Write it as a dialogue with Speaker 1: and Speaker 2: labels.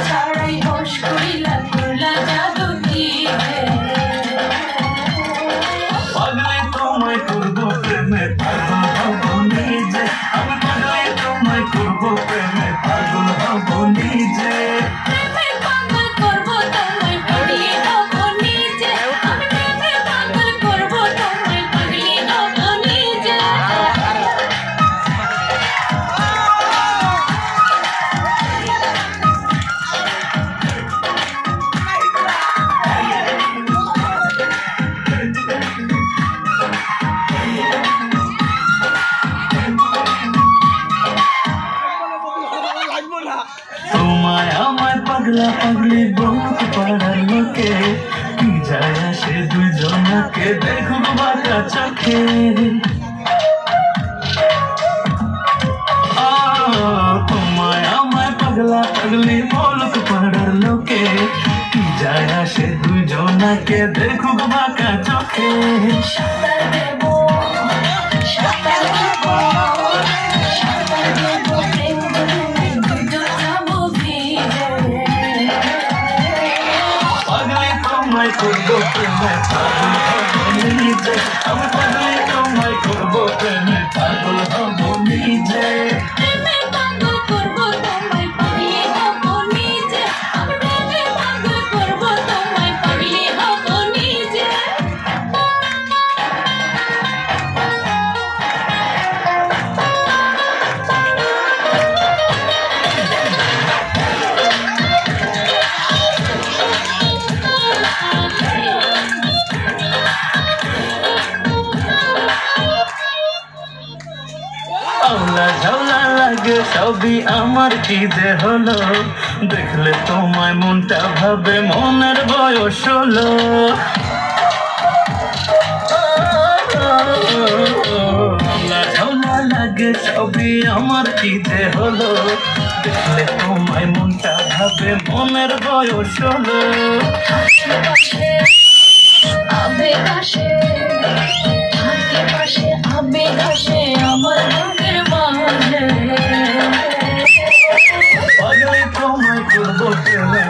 Speaker 1: ছাড়াই হোশ করিলা করলা জাদু কি
Speaker 2: পাগলে তোমায় করবো প্রেমে পাগল হবো নিজে আমি পাগলে তোমায় করবো প্রেমে পাগল হবো নিজে তোমায় আমায় পাগলা পাগলি বলতে পারার লোকে কি যায় আসে দুইজনকে দেখুক বাঁকা চোখে তোমায় আমায় পাগলা পাগলি বলতে পারার লোকে কি যায় আসে দুইজনকে দেখুক বাঁকা চোখে করবো প্রেমে পাগল হবো নিজে আমি পাগলে তোমায় করবো প্রেমে পাগল হবো নিজে ঝাউলা লাগে সবই আমার কি যে হলো দেখলে তোমায় মনটা ভাবে মনের বয়স হলো ঝাউলা লাগে সবই আমার কি যে হলো দেখলে তোমায় মনটা ভাবে মনের বয়স হলো
Speaker 1: আবেগ আসে আবেগ আসে আমার বুকের মাঝে
Speaker 2: পাগলে তোমায় করবো প্রেমে